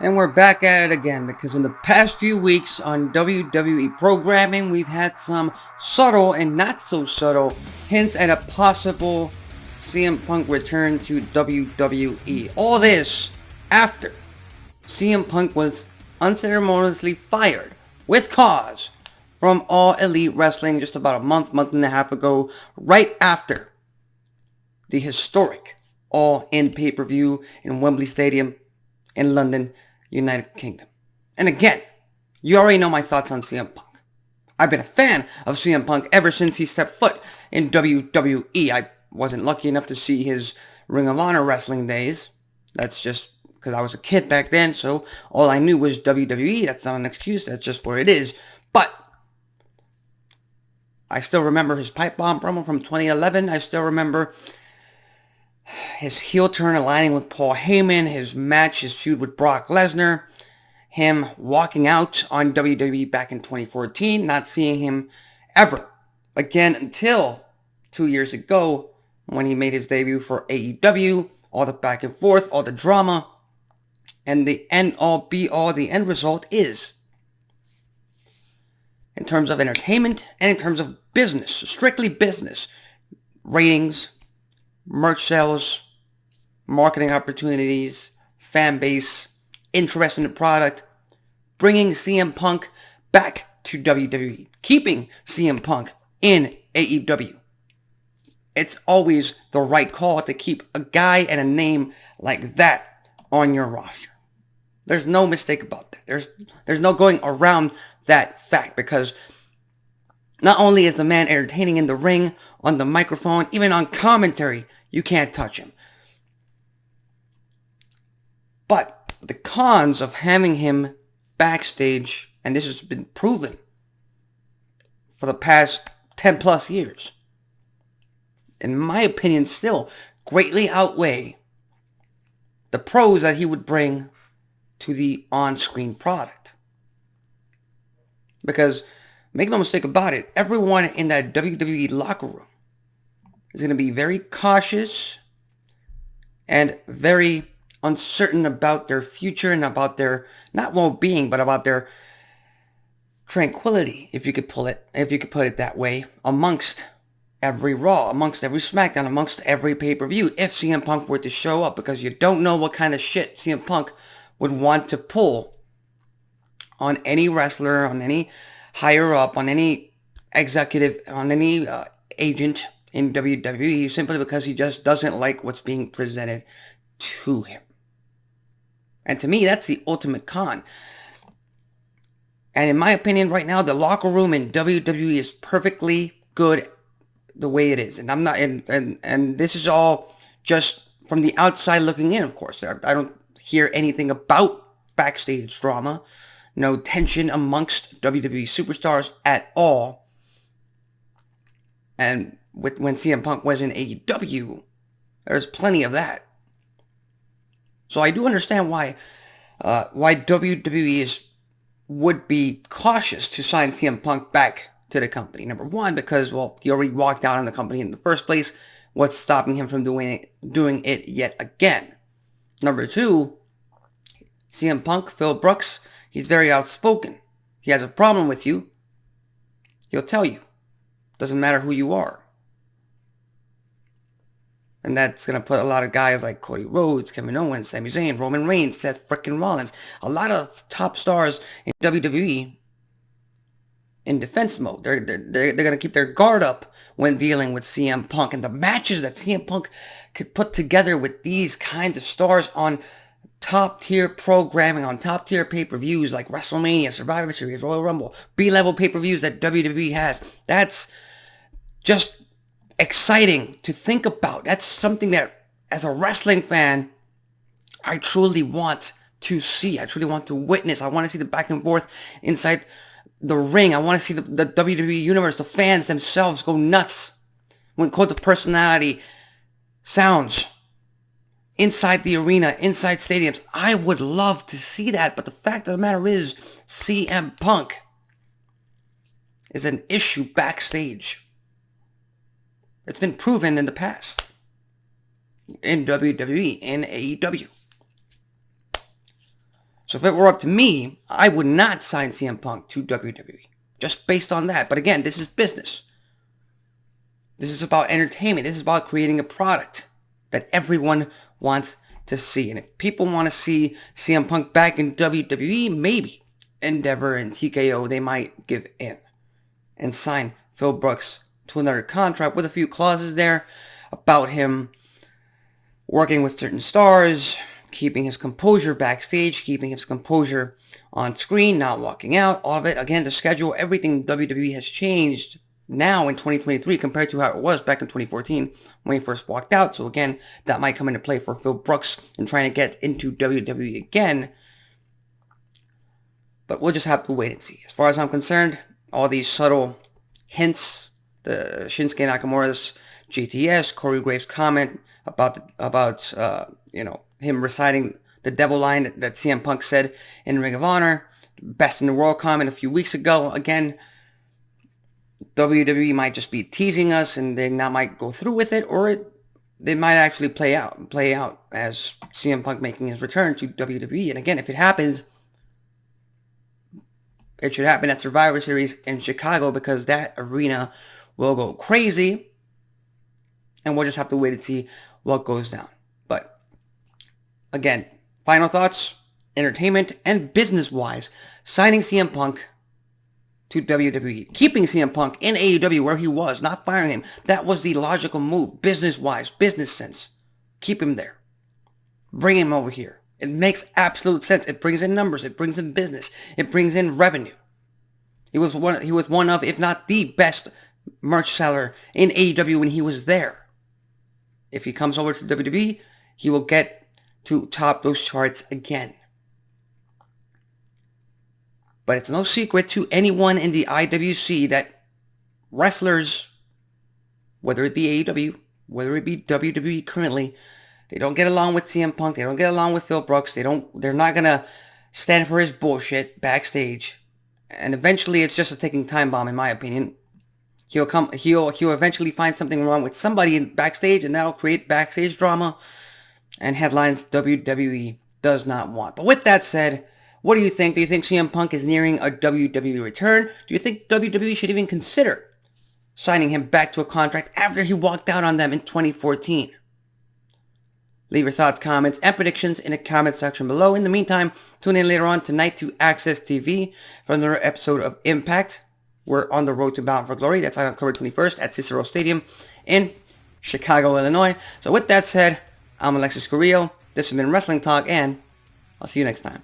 And we're back at it again because in the past few weeks on WWE programming, we've had some subtle and not so subtle hints at a possible CM Punk return to WWE. All this after CM Punk was unceremoniously fired with cause from All Elite Wrestling just about a month and a half ago, right after the historic All In pay-per-view in Wembley Stadium in London, United Kingdom. And again, you already know my thoughts on CM Punk. I've been a fan of CM Punk ever since he stepped foot in WWE. I wasn't lucky enough to see his Ring of Honor wrestling days. That's just because I was a kid back then, so all I knew was WWE. That's not an excuse, that's just where it is. But I still remember his pipe bomb promo from 2011. I still remember his heel turn aligning with Paul Heyman, his match, his feud with Brock Lesnar, him walking out on WWE back in 2014, not seeing him ever again until 2 years ago when he made his debut for AEW, all the back and forth, all the drama, and the end all be all, the end result is, in terms of entertainment and in terms of business, strictly business, ratings, merch sales, marketing opportunities, fan base, interest in the product, bringing CM Punk back to WWE, keeping CM Punk in AEW. It's always the right call to keep a guy and a name like that on your roster. There's no mistake about that. There's no going around that fact, because not only is the man entertaining in the ring, on the microphone, even on commentary, you can't touch him. But the cons of having him backstage, and this has been proven for the past 10 plus years, in my opinion, still greatly outweigh the pros that he would bring to the on-screen product. Because, make no mistake about it, everyone in that WWE locker room is going to be very cautious and very uncertain about their future and about their, not well-being, but about their tranquility, if you could put it that way, amongst every Raw, amongst every SmackDown, amongst every pay-per-view, if CM Punk were to show up, because you don't know what kind of shit CM Punk would want to pull on any wrestler, on any higher up, on any executive, on any agent in WWE, simply because he just doesn't like what's being presented to him. And to me, that's the ultimate con. And in my opinion, right now, the locker room in WWE is perfectly good the way it is. And I'm not, and this is all just from the outside looking in, of course. I don't hear anything about backstage drama, no tension amongst WWE superstars at all. And when CM Punk was in AEW, there's plenty of that. So I do understand why WWE would be cautious to sign CM Punk back to the company. Number one, because, well, he already walked out on the company in the first place. What's stopping him from doing it yet again? Number two, CM Punk, Phil Brooks, he's very outspoken. He has a problem with you, he'll tell you. Doesn't matter who you are. And that's going to put a lot of guys like Cody Rhodes, Kevin Owens, Sami Zayn, Roman Reigns, Seth frickin' Rollins, a lot of top stars in WWE in defense mode. They're going to keep their guard up when dealing with CM Punk. And the matches that CM Punk could put together with these kinds of stars on top tier programming, on top tier pay-per-views like WrestleMania, Survivor Series, Royal Rumble, B-level pay-per-views that WWE has, that's just exciting to think about. That's something that, as a wrestling fan, I truly want to see. I truly want to witness. I want to see the back and forth inside the ring. I want to see the WWE universe, the fans themselves go nuts when Cult of Personality sounds inside the arena, inside stadiums. I would love to see that, but the fact of the matter is, CM Punk is an issue backstage. It's been proven in the past. In WWE, in AEW. So if it were up to me, I would not sign CM Punk to WWE. Just based on that. But again, this is business. This is about entertainment. This is about creating a product that everyone wants to see. And if people want to see CM Punk back in WWE, maybe Endeavor and TKO, they might give in and sign Phil Brooks to another contract with a few clauses there about him working with certain stars, keeping his composure backstage, keeping his composure on screen, not walking out, all of it. Again, the schedule, everything WWE has changed now in 2023 compared to how it was back in 2014 when he first walked out. So again, that might come into play for Phil Brooks in trying to get into WWE again. But we'll just have to wait and see. As far as I'm concerned, all these subtle hints, the Shinsuke Nakamura's GTS, Corey Graves' comment about him reciting the devil line that CM Punk said in Ring of Honor, best in the world comment a few weeks ago. Again, WWE might just be teasing us and they not might go through with it, or they might actually play out as CM Punk making his return to WWE. And again, if it happens, it should happen at Survivor Series in Chicago, because that arena will go crazy. And we'll just have to wait and see what goes down. But again, final thoughts, entertainment and business-wise, signing CM Punk to WWE, keeping CM Punk in AEW where he was, not firing him. That was the logical move, business-wise, business sense. Keep him there. Bring him over here. It makes absolute sense. It brings in numbers. It brings in business. It brings in revenue. He was one of, if not the best merch seller in AEW when he was there. If he comes over to WWE, he will get to top those charts again. But it's no secret to anyone in the IWC that wrestlers, whether it be AEW, whether it be WWE currently, they don't get along with CM Punk. They don't get along with Phil Brooks. They're not gonna stand for his bullshit backstage. And eventually, it's just a ticking time bomb, in my opinion. He'll eventually find something wrong with somebody in backstage, and that'll create backstage drama and headlines WWE does not want. But with that said, what do you think? Do you think CM Punk is nearing a WWE return? Do you think WWE should even consider signing him back to a contract after he walked out on them in 2014? Leave your thoughts, comments, and predictions in the comment section below. In the meantime, tune in later on tonight to Access TV for another episode of Impact. We're on the road to Bound for Glory. That's on October 21st at Cicero Stadium in Chicago, Illinois. So with that said, I'm Alexis Carrillo. This has been Wrestling Talk, and I'll see you next time.